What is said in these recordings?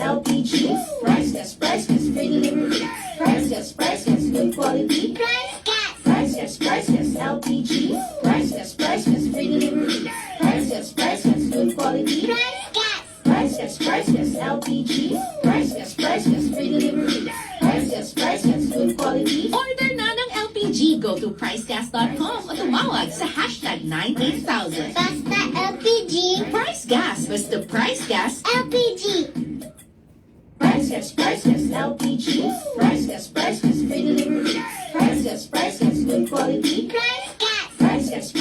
LPG, priceless, free delivery. Priceless, good quality. Priceless, LPG, priceless, free delivery. Priceless, good quality. Priceless, LPG, priceless, free delivery. Priceless, good quality. Order na ng LPG. Go to pricegas.com o tumawag sa hashtag 98000. Basta LPG. Price Gas. Basta Price Gas. LPG. Priceless, LPG, priceless, free delivery. Priceless, good quality. Priceless,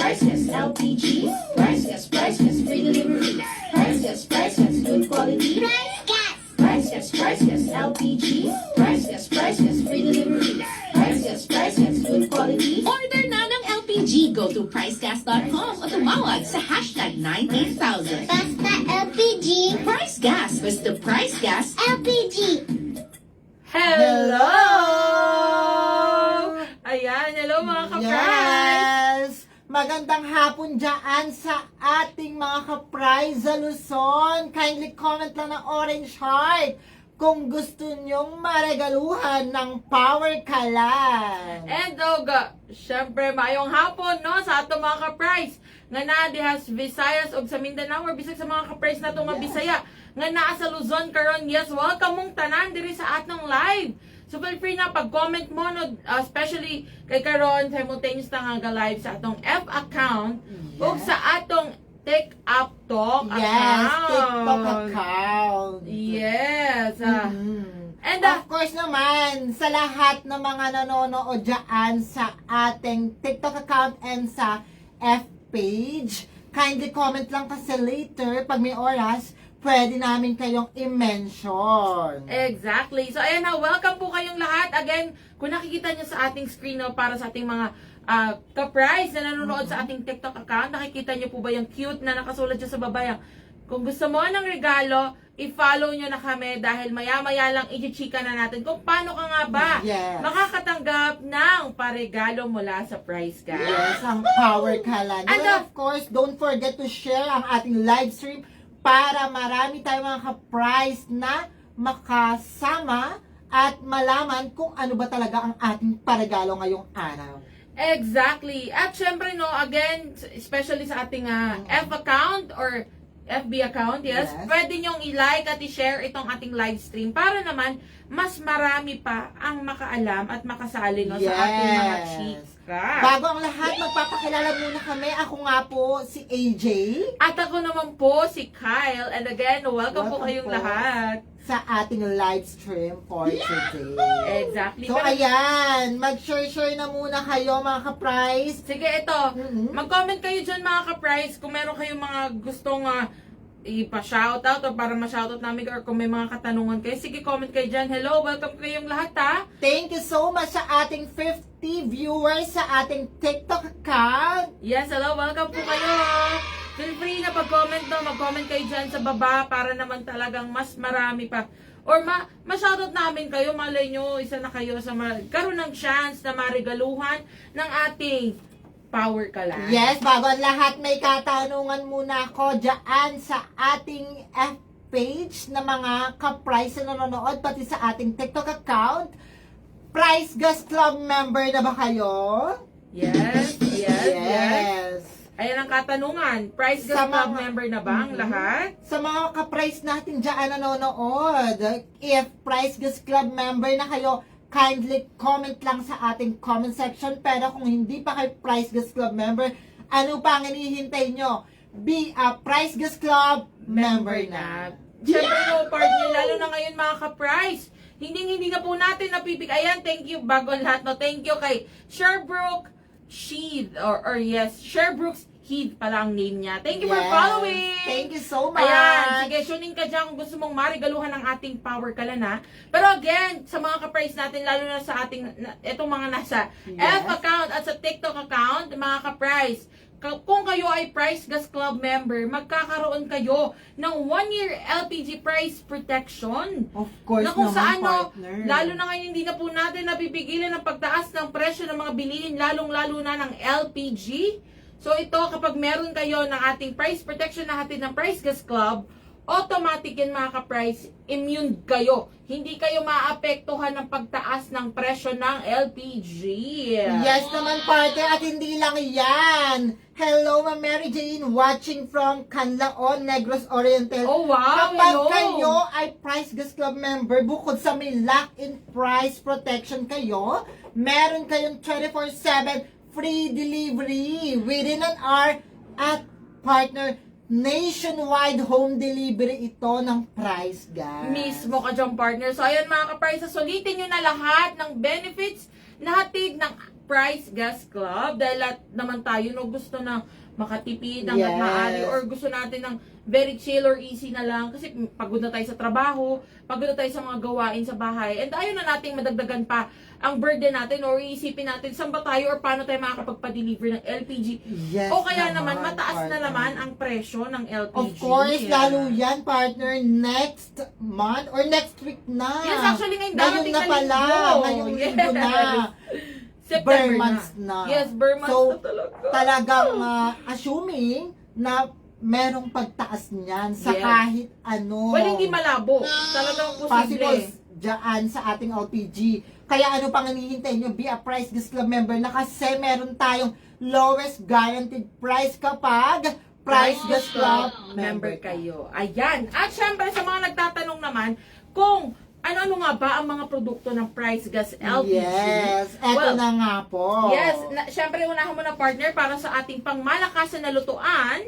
LPG, priceless, free delivery. Priceless, good quality. Priceless, LPG, priceless, free delivery. Priceless, good quality. Order na ng LPG. Go to pricegas.com o tumawag sa hashtag 98000. Basta LPG. Price Gas. Basta Price Gas. LPG. Hello! Ayan, hello mga ka-prize! Yes! Magandang hapon dyan sa ating mga ka-prize sa Luzon. Kindly comment lang ng orange heart kung gusto nyong maregaluhan ng power kalan. And syempre, mayong hapon no, sa atong mga ka-prize. Nga na dihas Visayas o sa Mindanao or bisag sa mga ka-prize na itong Bisaya. Nga naa sa Luzon karon, yes, welcome mong tanan diri sa atong live. So feel free na pag-comment mo, no, especially kay karon simultaneous na nga live sa atong F account o sa atong TikTok account. Yes, TikTok account. Yes. And Of course naman, sa lahat ng mga nanonood dyan sa ating TikTok account and sa F page, kindly comment lang kasi later, pag may oras, pwede namin kayong i-mention. exactly. So ayan na, welcome po kayong lahat. Again, kung nakikita nyo sa ating screen no, para sa ating mga ka-prize na nanonood sa ating TikTok account, nakikita nyo po ba yung cute na nakasulat dyan sa baba? Kung gusto mo ng regalo, i-follow nyo na kami dahil maya-maya lang i-chika na natin kung paano ka nga ba makakatanggap ng paregalo mula sa Price Guys. Yes, ang power kalan. And And of course, don't forget to share ang ating live stream para marami tayong mga ka-prize na makasama at malaman kung ano ba talaga ang ating paregalo ngayong araw. Exactly. At syempre, no, again, especially sa ating F account or FB account, yes, pwede nyong i-like at i-share itong ating live stream para naman mas marami pa ang makaalam at makasali no, sa ating mga chika. Bago ang lahat, magpapakilala muna kami. Ako nga po si AJ. At ako naman po si Kyle. And again, welcome po kayong lahat sa ating live stream for today. Exactly. So ayan, mag-share na muna kayo mga ka-prize. Sige, ito. Mag-comment kayo dyan mga ka-prize kung meron kayong mga gustong ipa-shoutout o para ma-shoutout namin or kung may mga katanungan kayo. Sige, comment kayo dyan. Hello, welcome kayong lahat ha. Thank you so much sa ating 50 viewers sa ating TikTok account. Yes, hello, welcome po kayo. Feel free na pag-comment no, mag-comment kayo dyan sa baba para naman talagang mas marami pa. Or ma-shoutout namin kayo, malay nyo, isa na kayo sa karoon ng chance na marigaluhan ng ating power kalan. Yes, bago ang lahat, may katanungan muna ako dyan sa ating F page na mga ka-prize na nanonood, pati sa ating TikTok account. Price Gas Club member na ba kayo? Yes. Ayan ang katanungan. Price Gas Sa Club mga- member na ba ang lahat? Sa mga ka-price natin dyan nanonood, if Price Gas Club member na kayo, kindly comment lang sa ating comment section. Pero kung hindi pa kayo Price Gas Club member, ano pa ang hinihintay nyo? Be a Price Gas Club member na. Siyempre no, partner, lalo na ngayon mga ka-price. Hindi na po natin napipig. Ayan, thank you bago ang lahat. No, thank you kay Sherbrooke Sheed. Or yes, Sherbrooke's Heath pala ang name niya. Thank you for following. Thank you so much. Ayan, sige, tuning ka dyan kung gusto mong marigaluhan ng ating power kalan ha. Pero again, sa mga ka-price natin, lalo na sa ating, itong mga nasa F account at sa TikTok account, mga ka-price, kung kayo ay Price Gas Club member, magkakaroon kayo ng 1-year LPG price protection. Of course Na kung naman, saan, partner. lalo na ngayon hindi na po natin napipigilan ang pagtaas ng presyo ng mga bilihin, lalong-lalo na ng LPG. So ito, kapag meron kayo ng ating price protection na hatid ng Price Gas Club, automatic yan mga ka-price, immune kayo. Hindi kayo maapektuhan ng pagtaas ng presyo ng LPG. Yes naman, partner, at hindi lang yan. Hello, Ma'am Mary Jane, watching from Canlaon, Negros Oriental. Oh, wow! Kapag Hello! kayo ay Price Gas Club member, bukod sa may lock-in price protection kayo, meron kayong 24/7 free delivery within an hour at partner, nationwide home delivery ito ng Price Gas. Mismo ka dyan, partner. So, ayan mga ka-price, sulitin nyo na lahat ng benefits na hatid ng Price Gas Club. Dahil lahat naman tayo no, gusto na makatipid hanggat Yes. maaari or gusto natin ng very chill or easy na lang kasi pagod na tayo sa trabaho, pagod na tayo sa mga gawain sa bahay, and ayaw na nating madagdagan pa ang burden natin or iisipin natin saan ba tayo or paano tayo makakapagpa-deliver ng LPG. Yes O kaya naman, mataas na partner. naman ang presyo ng LPG. Of course, Yeah. lalo yan, partner, next month or next week na. Yes, actually ngayon darating na na pala, linggo. ngayong linggo na. September Bare months na. Yes, bare months So, na talaga. Talagang assuming na merong pagtaas niyan sa Yes. kahit ano. Well, hindi malabo. Talagang Possible posible. dyan sa ating LPG. Kaya ano pang hinihintay nyo? Be a Price Gas Club member na kasi meron tayong lowest guaranteed price kapag Price Gas Club member kayo. Ayan. At syempre sa mga nagtatanong naman kung ano-ano nga ba ang mga produkto ng Price Gas LPG. Yes, eto Well, na nga po. Yes, syempre unahan mo na partner para sa ating pangmalakasan na lutuan.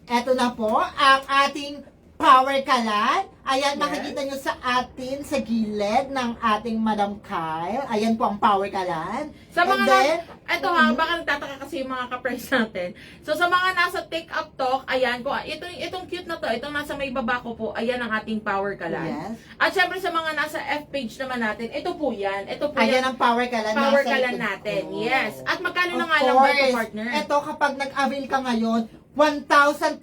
Eto na po ang ating power kalan. Ayan, Yes. makikita nyo sa atin sa gilid ng ating Madam Kyle. Ayan po ang power kalan. Sa mga And then, eto ha, baka nagtataka kasi yung mga ka-price natin. So sa mga nasa take-up talk, ayan, kung itong cute na to, itong nasa may baba ko po, ayan ang ating power kalan. yes. At syempre sa mga nasa F-page naman natin, ito po yan. Ito po Ayan yan. ang power kalan. Power nasa kalan likod natin. ko. Yes. At magkano na Of nga lang ba ito, course, partner? ito kapag nag-avail ka ngayon, 1,200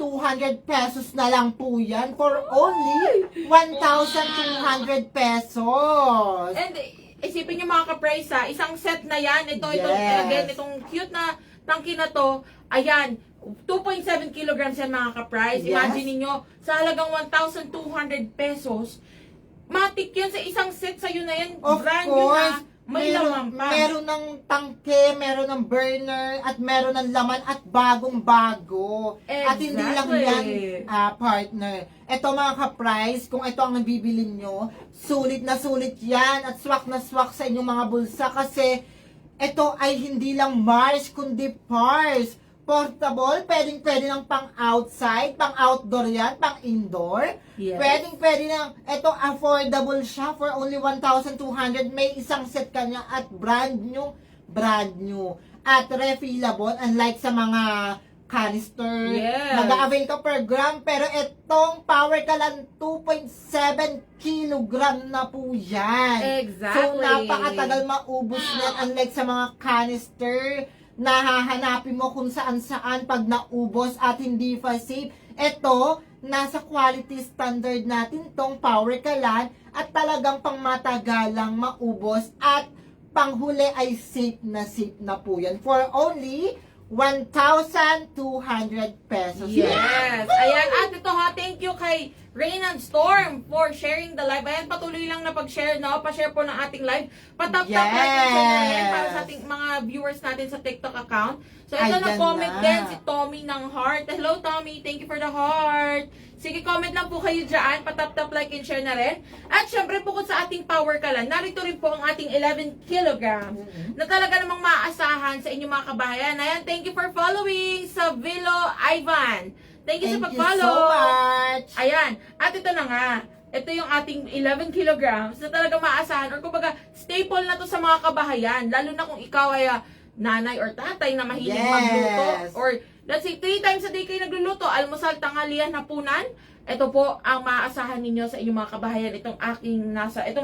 pesos na lang po yan for only 1,200 pesos. And isipin nyo mga ka-price ha, isang set na yan. Ito, Yes. again, itong cute na tangki na to, ayan, 2.7 kilograms yan mga ka-price. Yes. Imagine niyo sa halagang 1,200 pesos, matik yan sa isang set sa'yo na yan. Of Brand new course, na, may laman pa. meron ng tangke, meron ng burner, at meron ng laman at bagong-bago. At hindi lang yan, Exactly. partner. Ito mga ka-price, kung ito ang nabibili nyo, sulit na sulit yan at swak na swak sa inyong mga bulsa kasi ito ay hindi lang Mars kundi Pars. Portable, pwedeng-pwede ng pang-outside, pang-outdoor yan, pang-indoor. Yes. Pwedeng-pwede ng, ito affordable siya for only 1,200. May isang set kanya at brand new. At refillable, unlike sa mga canister. Yes. Mag-avail ka per gram, pero itong power ka lang 2.7 kilogram na po yan. Exactly. So, napakatagal maubos yan, unlike sa mga canister na hahanapin mo kung saan-saan pag naubos at hindi pa safe. Ito, nasa quality standard natin tong power kalan at talagang pangmatagalang maubos at panghuli ay safe na po yan for only 1,200 pesos. Yes. Ayan. At ito ha, thank you kay Rain and Storm for sharing the live. Ayan, patuloy lang na pag-share, no? Pa-share po ng ating live. Patap-tap like and share na rin para sa ating mga viewers natin sa TikTok account. So, ito Ayan na-comment na. din si Tommy ng heart. Hello, Tommy. Thank you for the heart. Sige, comment lang po kayo dyan. Patap-tap like and share na rin. At syempre, bukod sa ating power kalan, narito rin po ang ating 11 kilograms na talaga namang maaasahan sa inyong mga kabahayan. Ayan, thank you for following sa Vilo Ivan. Thank you sa Thank you pag-follow. so much. Ayan. At ito na nga. Ito yung ating 11 kilograms na talaga maasahan or kumbaga staple na to sa mga kabahayan. Lalo na kung ikaw ay nanay or tatay na mahilig Yes. magluto. Or let's say 3 times a day kayo nagluluto. Almusal, tanghalian, hapunan. Ito po ang maaasahan ninyo sa inyong mga kabahayan. Itong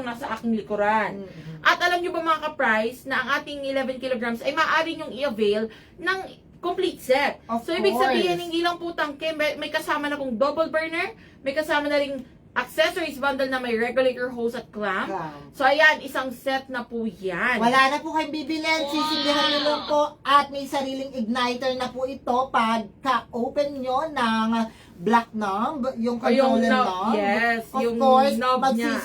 nasa aking likuran. At alam nyo ba mga ka-price na ang ating 11 kilograms ay maaari nyong i-avail ng complete set. Of So, ibig course. sabihin, hindi lang po tangke, may kasama na pong double burner, may kasama na ring accessories bundle na may regulator hose at clamp. Clamp. So, ayan, isang set na po yan. Wala na po kayong bibilin, sisindihan nyo lang po at may sariling igniter na po ito pagka-open nyo ng black knob, yung O, yung controller knob, knob. yes, Of yung course, knob niya.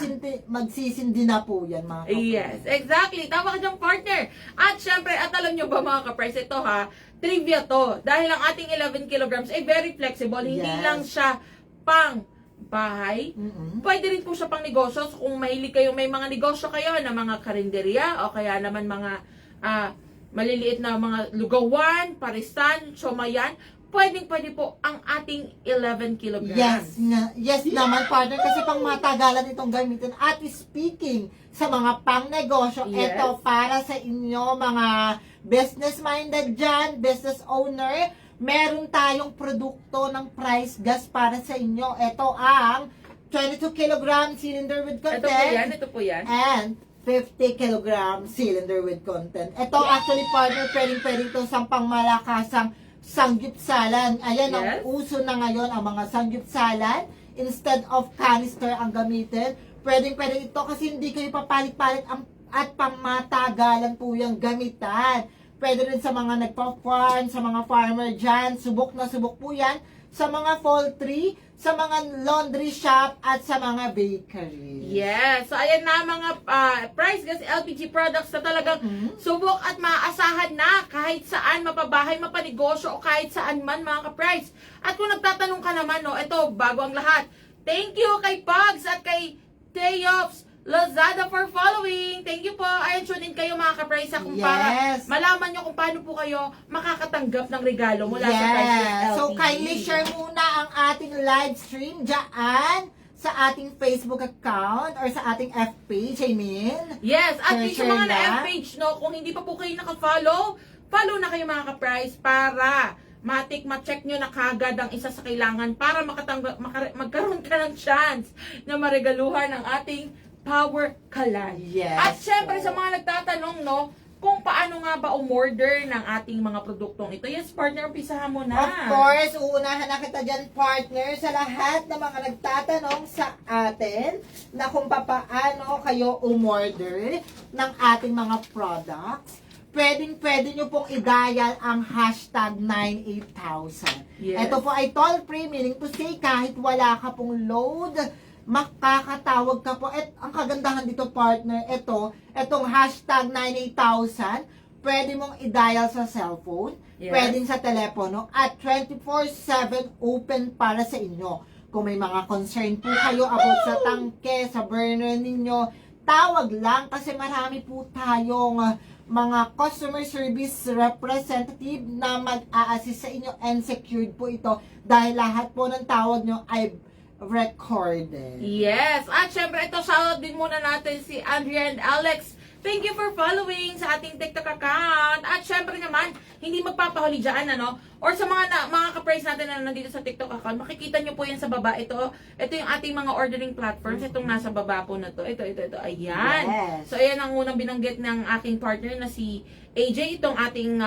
magsisindi na po yan mga kapatid. Yes, exactly. Tama ka dyan, partner. At syempre, at alam nyo ba mga ka-price, ito ha, trivia to. Dahil ang ating 11 kilograms ay very flexible. Hindi Yes. lang siya pang bahay. Pwede rin po siya pang negosyo. So, kung mahilig kayo, may mga negosyo kayo na mga karinderya o kaya naman mga maliliit na mga lugawan, parisan, somayan, pwede po ang ating 11 kilograms. Yes naman partner kasi pang matagalan itong gamitin. At speaking sa mga pang negosyo, Yes. ito para sa inyo mga business-minded dyan, business owner, meron tayong produkto ng Price Gas para sa inyo. Ito ang 22 kilogram cylinder with content. Ito po yan. And 50 kilogram cylinder with content. Ito actually partner, pwedeng ito sa pangmalakasang sanggipsalan. Ayan, ang Yes. uso na ngayon ang mga sanggipsalan. Instead of canister ang gamitin, pwedeng ito kasi hindi kayo papalit-palit at pangmatagalan po yung gamitan. Pwede rin sa mga nagpa-farm, sa mga farmer dyan, subok na subok po yan. Sa mga poultry, sa mga laundry shop, at sa mga bakery. Yes. So, ayan na mga Price Gas LPG products na talagang subok at maaasahan na kahit saan, mapabahay, mapanegosyo, o kahit saan man mga ka-price. At kung nagtatanong ka naman, no, ito, bago ang lahat, thank you kay Pugs at kay Teops Lazada for following. Thank you po. Ayan, tune in kayo mga ka-price kung para Yes. malaman nyo kung paano po kayo makakatanggap ng regalo mula sa Price Gas LPG. So, kindly share muna ang ating live stream dyan sa ating Facebook account or sa ating FB page, I mean. Yes, at least sa Share mga na. na-F page, no, kung hindi pa po kayo naka-follow, follow na kayo mga ka-price para ma-check nyo na kagad ang isa sa kailangan para magkaroon ka ng chance na maregaluhan ang ating power kalan. Yes. At syempre sa mga nagtatanong, no, kung paano nga ba umorder ng ating mga produktong ito. Yes, partner, umpisahan mo na. Of course, uunahan na kita dyan, partner, sa lahat ng mga nagtatanong sa atin na kung paano kayo umorder ng ating mga products. Pwede nyo pong i-dial ang hashtag 98000. Yes. Ito po ay toll-free, meaning to say, kahit wala ka pong load, makakatawag ka po. At ang kagandahan dito, partner, itong hashtag 98000, pwede mong i-dial sa cellphone, Yes. pwedeng sa telepono, at 24/7 open para sa inyo. Kung may mga concern po kayo about sa tangke, sa burner ninyo, tawag lang kasi marami po tayong mga customer service representative na mag-a-assist sa inyo and secured po ito dahil lahat po ng tawag nyo ay recorded. Yes. At syempre, ito, shoutout din muna natin si Andrea and Alex. Thank you for following sa ating TikTok account. At syempre naman, hindi magpapahuli dyan, ano? Or sa mga ka-price natin na nandito sa TikTok account, makikita nyo po yan sa baba. Ito yung ating mga ordering platforms. Itong nasa baba po na to. Ito. Ayan. Yes. So, ayan ang unang binanggit ng aking partner na si AJ. Itong ating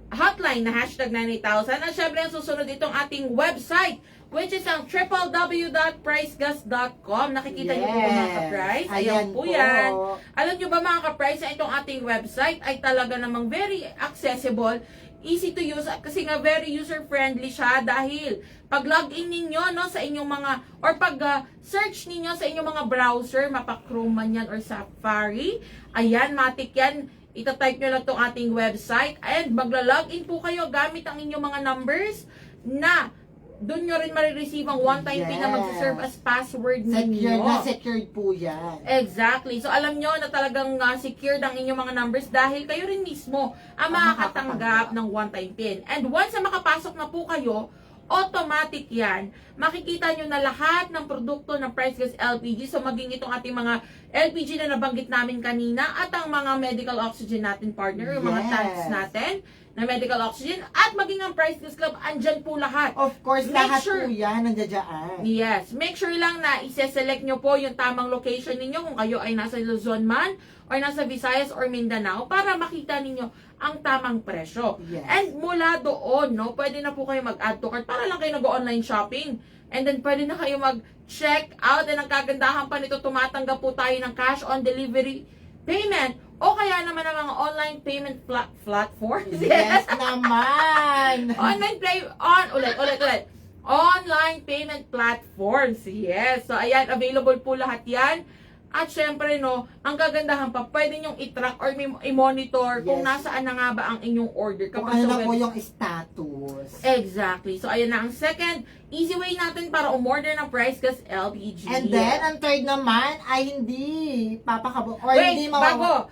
hotline na hashtag 98000. At syempre, ang susunod itong ating website, which is ang www.pricegas.com. Nakikita niyo po ba mga ka-price? Ayan po yan. Alam niyo ba mga ka-price, na itong ating website ay talaga namang very accessible, easy to use, kasi nga very user-friendly siya dahil pag login ninyo no, sa inyong mga, or pag search ninyo sa inyong mga browser, mapa-Chrome man yan or Safari, ayan, matik yan, itatype nyo lang itong ating website and magla-login po kayo gamit ang inyong mga numbers na doon nyo rin marireceive ang one-time pin na magsaserve as password ninyo. Secured po yan. Exactly. So, alam nyo na talagang secured ang inyong mga numbers dahil kayo rin mismo ang makakatanggap ng one-time pin. And once na makapasok na po kayo, automatic yan. Makikita nyo na lahat ng produkto ng Price Gas LPG. So, maging itong ating mga LPG na nabanggit namin kanina at ang mga medical oxygen natin, partner, yung mga tanks natin na medical oxygen at maging ang Price Gas Club, andyan po lahat. Of course, Make lahat sure- po yan nandiyan. Yes. Make sure lang na ise-select nyo po yung tamang location ninyo kung kayo ay nasa Luzon man or nasa Visayas or Mindanao para makita ninyo ang tamang presyo. Yes. And mula doon, no, pwede na po kayo mag-add to cart para lang kayo nag-online shopping. And then, pwede na kayo mag-check out. And ang kagandahan pa nito, tumatanggap po tayo ng cash on delivery payment. O kaya naman ang mga online payment platforms. Yes naman! Ulit. Online payment platforms. Yes. So, ayan, available po lahat yan. At syempre, no, ang kagandahan pa, pwede nyong i-track or i-monitor kung Yes. nasaan na nga ba ang inyong order. Kung Kapag ano sa na po web- yung status. Exactly. So, ayan na ang second easy way natin para umorder ng Price Gas LPG. And then, ang third naman ay hindi papakabo or Wait, hindi bago.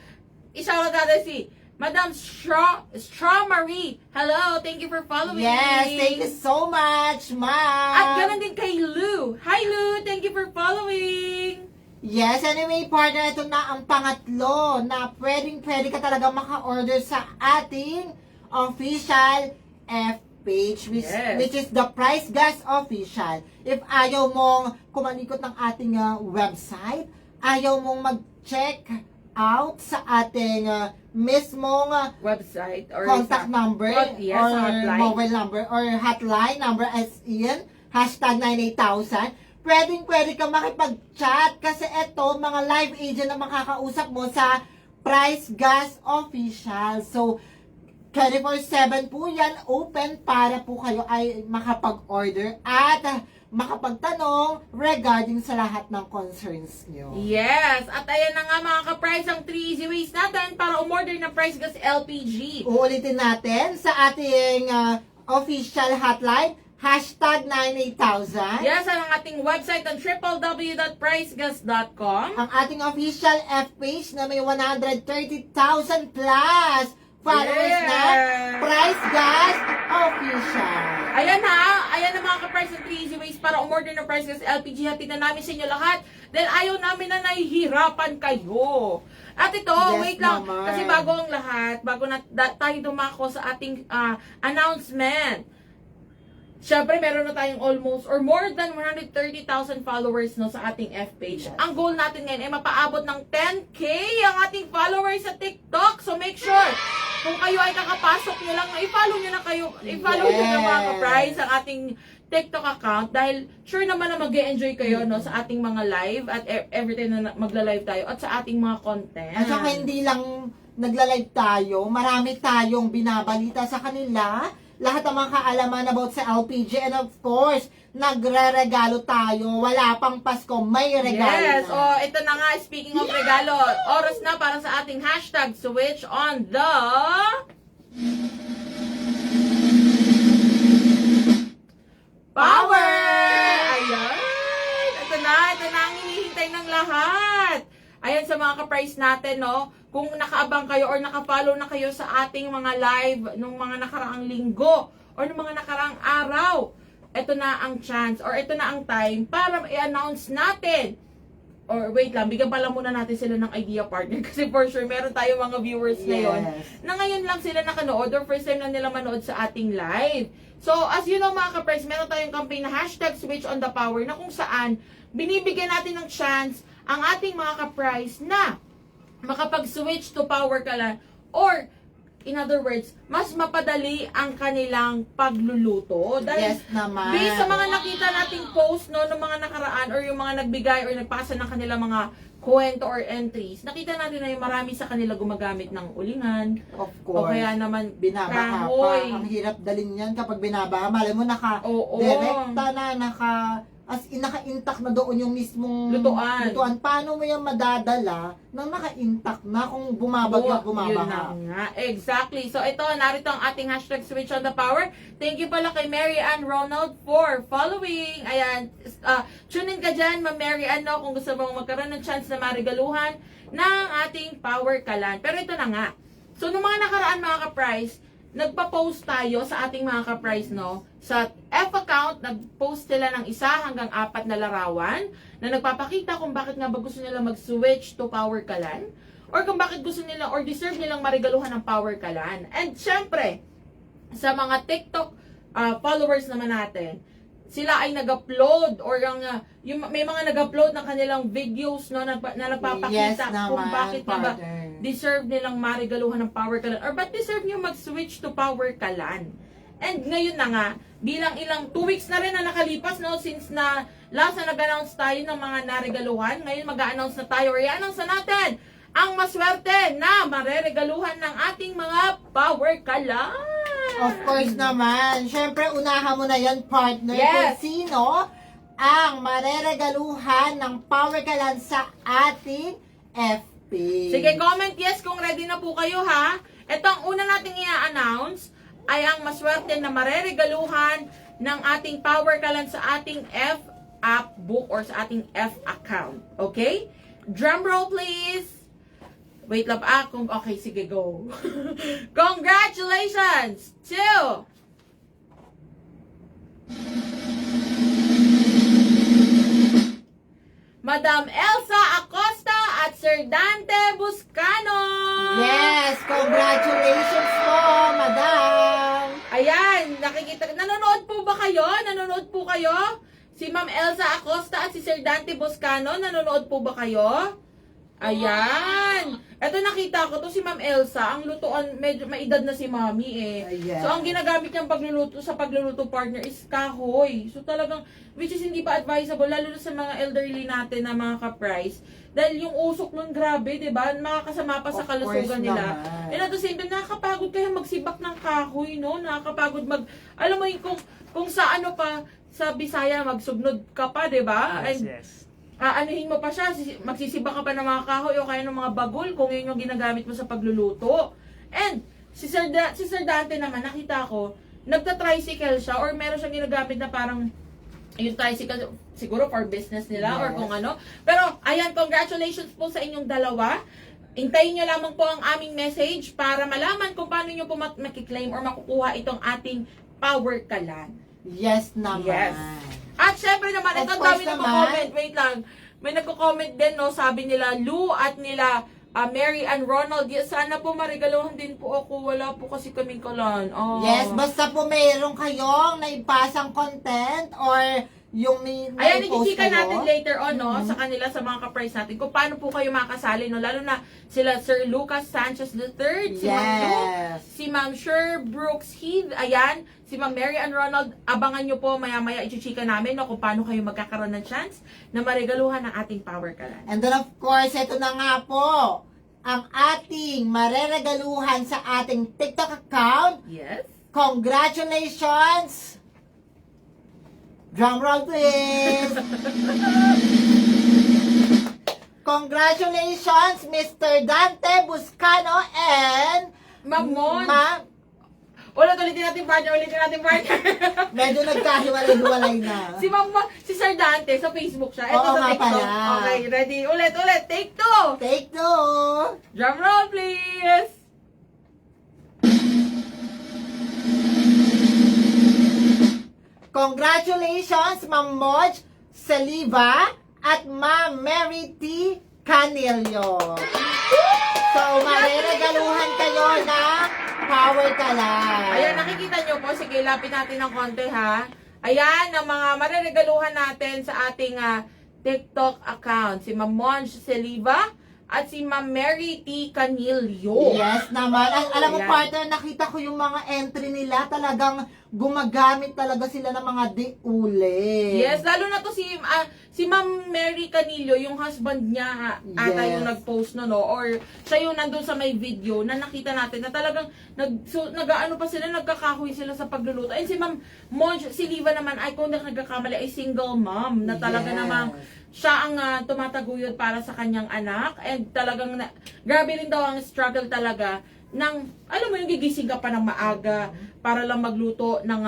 Isa-shoutout natin si Madam Straw Marie. Hello, thank you for following. Yes, thank you so much, ma'am. At ganoon din kay Lou. Hi Lou, thank you for following. Yes, anyway, partner, ito na ang pangatlo na pwede ka talaga maka-order sa ating official F-page, Yes. which is the Price Gas Official. If ayaw mong kumalikot ng ating website, ayaw mong mag-check out sa ating mismong Website or contact number yes, or hotline. mobile number or hotline number as in hashtag 98000. Pwede ka makipag-chat kasi eto, mga live agent na makakausap mo sa Price Gas Official. So, 24/7 po yan, open para po kayo ay makapag-order at makapagtanong regarding sa lahat ng concerns nyo. Yes, at ayan na nga mga ka-price ang 3 easy ways natin para umorder ng Price Gas LPG. Uulitin natin sa ating official hotline, hashtag 98000. Yes, ang ating website ang www.pricegas.com. Ang ating official F-page na may 130,000 plus followers na Price Gas Official. Ayan na mga ka-price ang 3 easy ways para umorder ng Price Gas LPG. Hatid na namin sa inyo lahat. Then ayaw namin na nahihirapan kayo. At ito, Yes wait lang. naman. Kasi bago ang lahat, bago na tayo dumako sa ating announcement. Siyempre, meron na tayong almost or more than 130,000 followers no sa ating F-page. Yes. Ang goal natin ngayon ay mapaabot ng 10K ang ating followers sa TikTok. So make sure, kung kayo ay kakapasok nyo lang, i-follow nyo na kayo, i-follow nyo na mga ka-price ang ating TikTok account dahil sure naman na mag-e-enjoy kayo no sa ating mga live at every time na magla-live tayo at sa ating mga content. At saka hindi lang nagla-live tayo, marami tayong binabalita sa kanila, lahat ng mga kaalaman about sa LPG, and of course, nagre-regalo tayo. Wala pang Pasko, may regalo Yes, na. oh, ito na nga, speaking of regalo, oras na para sa ating hashtag switch on the power! Ayan! Ito na ang hinihintay ng lahat. Ayan sa mga ka-price natin, no? Kung nakaabang kayo or nakafollow na kayo sa ating mga live nung mga nakaraang linggo or nung mga nakaraang araw, ito na ang chance or ito na ang time para i-announce natin. Or wait lang, bigyan pala muna natin sila ng idea, partner. Kasi for sure, meron tayong mga viewers ngayon Yes. na ngayon lang sila nakanood or first time lang nila manood sa ating live. So, as you know mga ka-price, meron tayong campaign na hashtag switch on the power na kung saan binibigyan natin ng chance ang ating mga ka-price na makapag-switch to power kalan or in other words, mas mapadali ang kanilang pagluluto. Dahil Yes naman. based sa mga nakita nating post no, ng mga nakaraan or yung mga nagbigay or nagpasa ng kanilang mga kwento or entries, nakita natin na yung marami sa kanila gumagamit ng ulingan Of o course. kaya naman Binabaha pa. kahoy. Ang hirap dalhin yan kapag binabaha. Malay mo, Oo. direkta na, as in, naka-intact na doon yung mismong Lutuan. Paano mo yung madadala nang naka-intact na kung bumabagyo, Oo, yun bumabaha? na nga. Exactly. So, ito, narito ang ating hashtag switch on the power. Thank you pala kay Mary Ann Ronald for following. Ayan, tune in ka dyan, Ma'am Mary Ann, no, kung gusto mong magkaroon ng chance na marigaluhan ng ating power kalan. Pero ito na nga. So, nung mga nakaraan mga ka-price, nagpa-post tayo sa ating mga ka-price, no? Sa F account, nag-post sila ng 1 hanggang 4 na larawan na nagpapakita kung bakit nga ba gusto nila mag-switch to power kalan or kung bakit gusto nila or deserve nilang marigaluhan ng power kalan. And syempre, sa mga TikTok followers naman natin, sila ay nag-upload or yung may mga nag-upload ng kanilang videos no na nagpapakita Yes kung naman, bakit nga ba partner. deserve nilang marigaluhan ng power kalan or ba't deserve nyo mag-switch to power kalan. And ngayon na nga, bilang ilang 2 weeks na rin na nakalipas, no, since na last na nag-announce tayo ng mga naregaluhan, ngayon mag-a-announce na tayo, or i-announce na natin ang maswerte na mareregaluhan ng ating mga power kalan. Of course naman. Siyempre, unahan mo na yan, partner. Yes. Kung sino ang mareregaluhan ng power kalan sa ating FB. Sige, comment yes kung ready na po kayo, ha. Ito ang una nating i-announce ay ang maswerte na mareregaluhan ng ating power kalan sa ating F app book or sa ating F account. Okay? Drum roll, please. Wait lang pa. Okay, sige, go. Congratulations to Madam Elsa Acosta at Sir Dante Buscano. Yes! Congratulations po, madam! Ayan, nakikita. Nanonood po ba kayo? Nanonood po kayo? Si Ma'am Elsa Acosta at si Sir Dante Buscano, nanonood po ba kayo? Ayan. Ito nakita ko to si Ma'am Elsa, ang lutuan medyo maedad na si Mami eh. Ayan. So ang ginagamit niyang pagluluto sa pagluluto partner is kahoy. So talagang which is hindi pa advisable lalo na sa mga elderly natin na mga ka-price. Dahil yung usok nun grabe, 'di ba? Makakasama pa sa Of course kalusugan nila. naman. And at the same time, nakakapagod kaya magsibak ng kahoy, no? Nakakapagod alam mo yung kung sa ano pa sa Bisaya magsugnod ka pa, 'di ba? And aanuhin mo pa siya, magsisibak ka pa ng mga kahoy o kaya ng mga bagol kung yun yung ginagamit mo sa pagluluto. And si Sir Dante naman, nakita ko, nagta-tricycle siya or meron siyang ginagamit na parang yung tricycle, siguro for business nila or Yes. kung ano. Pero, ayan, congratulations po sa inyong dalawa. Hintayin nyo lamang po ang aming message para malaman kung paano nyo po makiklaim or makukuha itong ating power kalan. Yes naman. Yes. At syempre naman, Of ito ang course dami nagko-comment. Wait lang. May nagko-comment din, no? Sabi nila, Lou at nila Mary and Ronald. Yes, sana po marigaluhan din po ako. Wala po kasi kaming kalan. Oh. Yes, basta po mayroon kayong naipasang content or yung Ayan, naipost ikikika kayo. natin later on, no, sa kanila, sa mga ka-price natin, kung paano po kayo makasali, no, lalo na sila Sir Lucas Sanchez III, si Ma'am Lou, Yes. si Ma'am Sher Brooks Heath, ayan, si Ma'am Mary and Ronald, abangan nyo po, maya-maya ichichika namin, no, kung paano kayo magkakaroon ng chance na marigaluhan ng ating power kalan. And then of course, ito na nga po, ang ating mareregaluhan sa ating TikTok account. Yes. Congratulations! Drum roll please! Congratulations, Mr. Dante Buscano and Ma'am Mon. Ulitin natin partner. Medyo nagkahiwalay-hiwalay na. Si Sir Dante, sa Facebook siya. Ito Oo sa nga TikTok. pala. Okay, ready? Ulit. Take 2. Take two! Drum roll, please. Congratulations, Ma'am Moj Saliva at Ma'am Mary T. Canillo. So, mareregaluhan kayo ng power kalan. Ayan, nakikita nyo po. Sige, lapit natin ng konti, ha? Ayan, ang mga mareregaluhan natin sa ating TikTok account. Si Ma'am Monj Saliva at si Ma'am Mary T. Canillo. Yes naman. Alam mo, Ayan. partner, nakita ko yung mga entry nila. Talagang gumagamit talaga sila ng mga diule. Yes, lalo na to si Ma'am Mary Canillo, yung husband niya ata Yes. yung nag-post no, or siya yung nandun sa may video na nakita natin na talagang nag-ano pa sila, nagkakahoy sila sa pagluluto. And si Ma'am Monj Saliva naman ay kung nagkakamali ay single mom na talaga Yes. namang siya ang tumataguyod para sa kanyang anak and talagang grabe rin daw ang struggle talaga ng, alam mo yung gigising ka pa ng maaga para lang magluto ng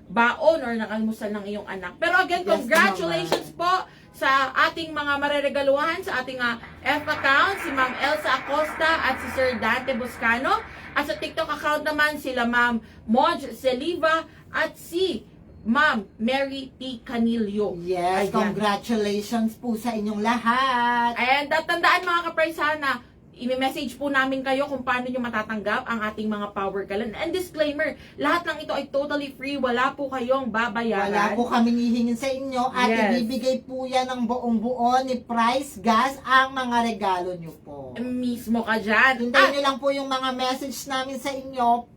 baon or ng almusal ng iyong anak. Pero again, Yes, congratulations po sa ating mga mareregaluhan sa ating F account, si Ma'am Elsa Acosta at si Sir Dante Buscano. At sa TikTok account naman, sila Ma'am Moj Saliva at si Ma'am Mary T. Canillo. Yes, Ayan. congratulations po sa inyong lahat. And tandaan mga ka-price na i-message po namin kayo kung paano nyo matatanggap ang ating mga power kalan. And disclaimer, lahat ng ito ay totally free. Wala po kayong babayaran. Wala po kaming hihingin sa inyo at Yes. ibibigay po yan ng buong buo ni Price Gas ang mga regalo nyo po. Mismo ka dyan. Hintayin nyo lang po yung mga message namin sa inyo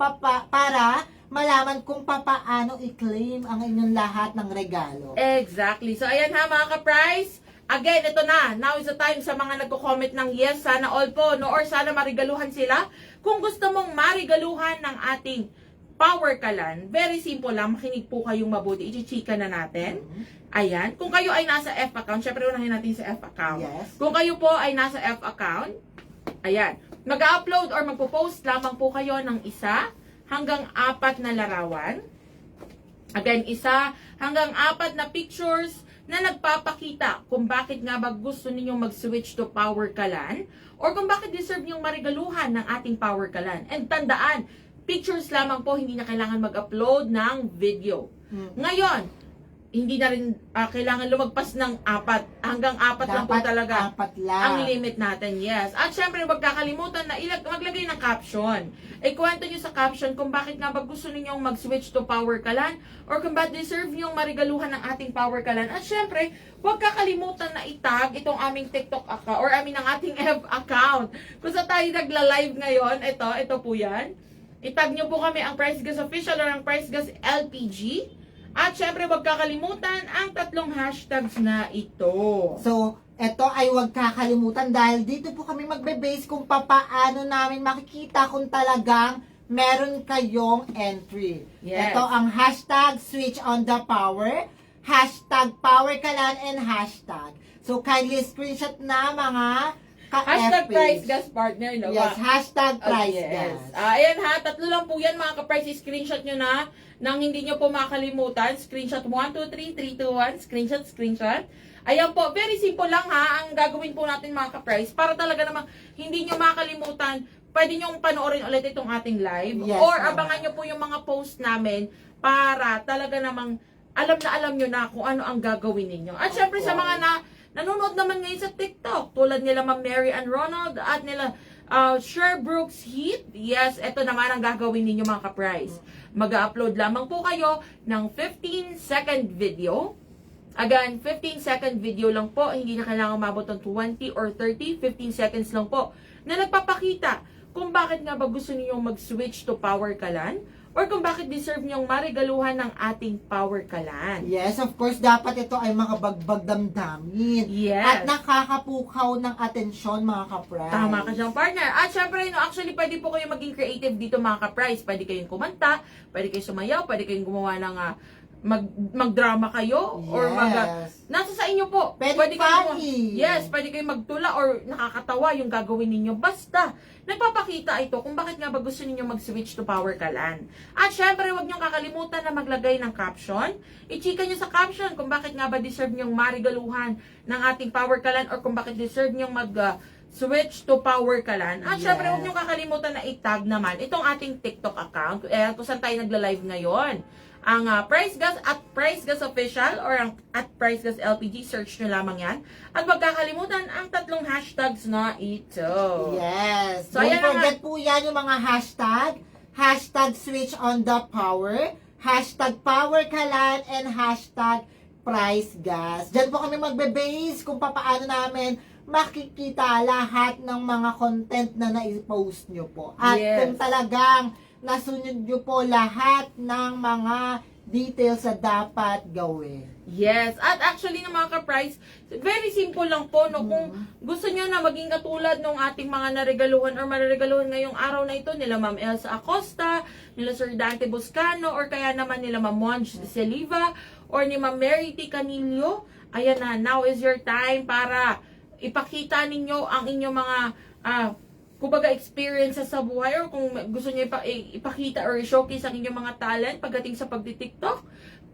para malaman kung papaano i-claim ang inyong lahat ng regalo. Exactly. So, ayan ha, mga ka-price. Again, ito na. Now is the time sa mga nagko-comment ng yes. Sana all po, no? Or sana marigaluhan sila. Kung gusto mong marigaluhan ng ating Power Kalan, very simple lang. Makinig po kayong mabuti. I-chika na natin. Ayan. Kung kayo ay nasa F account, syempre unahin natin sa F account. Yes. Kung kayo po ay nasa F account, ayan. Mag-upload or magpo-post lamang po kayo ng 1 hanggang 4 na larawan. Again, 1 hanggang 4 na pictures na nagpapakita kung bakit nga ba gusto ninyong mag-switch to Power Kalan or kung bakit deserve ninyong marigaluhan ng ating Power Kalan. And tandaan, pictures lamang po, hindi na kailangan mag-upload ng video. Ngayon, hindi na rin kailangan lumagpas ng 4. Hanggang 4 lang po talaga 4 lang. ang limit natin, yes. At syempre, huwag kakalimutan na maglagay ng caption. Ikwento nyo sa caption kung bakit nga ba gusto ninyong mag-switch to Power Kalan or kung bakit deserve nyong marigaluhan ng ating Power Kalan. At syempre, huwag kakalimutan na itag itong aming TikTok account or ng ating F account. Kung sa tayo nagla-live ngayon, ito po yan. Itag nyo po kami ang Price Gas Official or ang Price Gas LPG. At syempre, huwag kakalimutan ang 3 hashtags na ito. So, ito ay huwag kakalimutan dahil dito po kami magbe-base kung papaano namin makikita kung talagang meron kayong entry. Yes. Ito ang hashtag switch on the power, hashtag power kalan, and hashtag. So, kindly screenshot na mga Hashtag ka-FPs. Price Gas Partner, no? Yes, hashtag price yes. gas. Ayan ha, 3 lang po yan mga ka-price. Screenshot nyo na nang hindi nyo po makalimutan. Screenshot 1, 2, 3, 3, 2, 1. Screenshot. Ayan po, very simple lang ha. Ang gagawin po natin mga ka-price para talaga namang hindi nyo makalimutan. Pwede nyo panoorin ulit itong ating live. Yes, or ma'am. abangan nyo po yung mga post namin para talaga namang alam nyo na kung ano ang gagawin ninyo. At syempre sa mga nanonood naman ngayon sa TikTok, tulad nila Ma'am Mary and Ronald at nila Sherbrooks Heat. Yes, ito naman ang gagawin ninyo mga ka-price. Mag-upload lamang po kayo ng 15-second video. Again, 15-second video lang po. Hindi na kailangan umabot ng 20 or 30. 15 seconds lang po. Na nagpapakita kung bakit nga ba gusto niyo mag-switch to Power Kalan or kung bakit deserve niyong marigaluhan ng ating Power Kalan. Yes, of course, dapat ito ay mga bagbag damdamin. Yes. At nakakapukaw ng atensyon, mga ka-price. Tama ka dyan, partner. At syempre, actually, pwede po kayo maging creative dito, mga ka-price. Pwede kayong kumanta, pwede kayong sumayaw, pwede kayong gumawa ng mag-drama kayo or nasa sa inyo po. Pwede kayong funny. yes, pwede kayong magtula or nakakatawa yung gagawin ninyo. Basta, nagpapakita ito kung bakit nga ba gusto ninyo mag-switch to Power Kalan. At syempre, huwag niyong kakalimutan na maglagay ng caption. I-chika niyo sa caption kung bakit nga ba deserve niyong marigaluhan ng ating Power Kalan or kung bakit deserve niyong switch to Power Kalan. At syempre, huwag niyong kakalimutan na i-tag naman itong ating TikTok account kung saan tayo nagla-live ngayon. Ang Price Gas at Price Gas Official or ang at Price Gas LPG, search nyo lamang yan. At huwag kakalimutan ang 3 hashtags na ito. Yes. So, Don't ayan na forget po yan yung mga hashtag. Hashtag switch on the power. Hashtag power kalan and hashtag price gas. Diyan po kami magbe-base kung paano namin makikita lahat ng mga content na nai-post nyo po. At Yes. kung talagang nasunod nyo po lahat ng mga details na dapat gawin. Yes. At actually, ng mga ka-price, very simple lang po, no? Kung gusto nyo na maging katulad ng ating mga naregaluhan or mariregaluhan ngayong araw na ito, nila Ma'am Elsa Acosta, nila Sir Dante Buscano, or kaya naman nila Ma'am Monge Seliva, or ni Ma'am Mary T. Canillo, ayan na, now is your time para ipakita ninyo ang inyong mga kumbaga experiences sa buhay or kung gusto niyo ipakita or showcase ang inyong mga talent pagdating sa pagti-TikTok,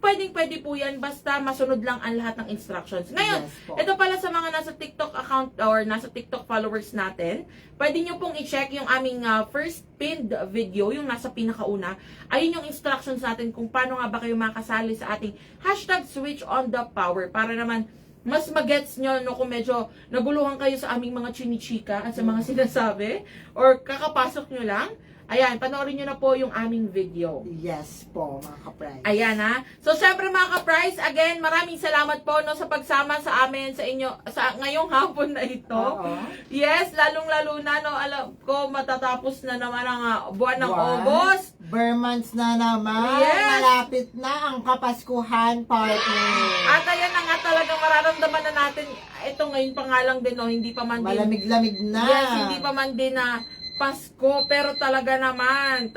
pwede po yan basta masunod lang ang lahat ng instructions. Ngayon, Yes po. ito pala sa mga nasa TikTok account or nasa TikTok followers natin, pwede nyo pong i-check yung aming first pinned video, yung nasa pinakauna. Ayun yung instructions natin kung paano nga ba kayo makasali sa ating hashtag switch on the power para naman mas magets nyo no, kung medyo naguluhan kayo sa aming mga chinichika at sa mga sinasabi or kakapasok nyo lang. Ayan, panoorin nyo na po yung aming video. Yes po, mga ka-price. Ayan ha. So, syempre mga ka-price, again, maraming salamat po no, sa pagsama sa amin, sa inyo, sa ngayong hapon na ito. Oo. Yes, lalong-lalo na, no, alam ko, matatapos na naman ang buwan ng Buwan. August. Bare months na naman. Yes. Malapit na ang Kapaskuhan, partner. At ayan na nga talagang mararamdaman na natin, ito ngayon pa nga lang din, no, hindi pa man din. Malamig-lamig na. Yes, hindi pa man din na Pasko, pero talaga naman,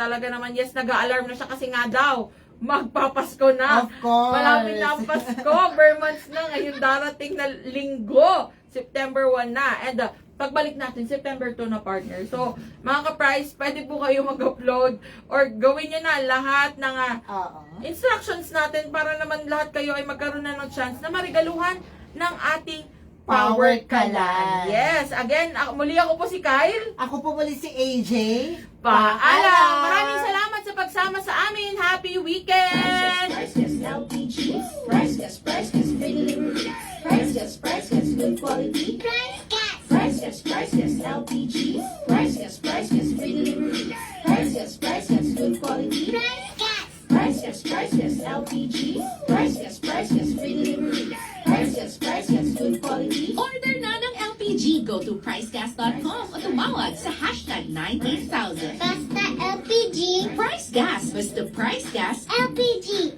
yes, nag-a-alarm na siya kasi nga daw, magpapasko na. Of course. Malapit na ang Pasko, bare months na, ngayon darating na linggo, September 1 na. And pagbalik natin, September 2 na, partner. So, mga ka-price, pwede po kayo mag-upload or gawin nyo na lahat ng Oo. instructions natin para naman lahat kayo ay magkaroon na ng chance na marigaluhan ng ating Power Power Kalan. Kalan. Yes, again, muli ako po si Kyle. Ako po muli si AJ. Paalam! Maraming salamat sa pagsama sa amin. Happy weekend! Price Gas LPG. Price Gas, free delivery. Price Gas, good quality. Price Gas. Price Gas LPG. Price Gas, free delivery. Price Gas, good quality. Price Gas. Price Gas LPG. Price Gas, free delivery. Price Gas, good quality. Order na ng LPG. Go to pricegas.com o tumawag sa hashtag 98000. Basta LPG. Price Gas. Basta Price Gas. LPG.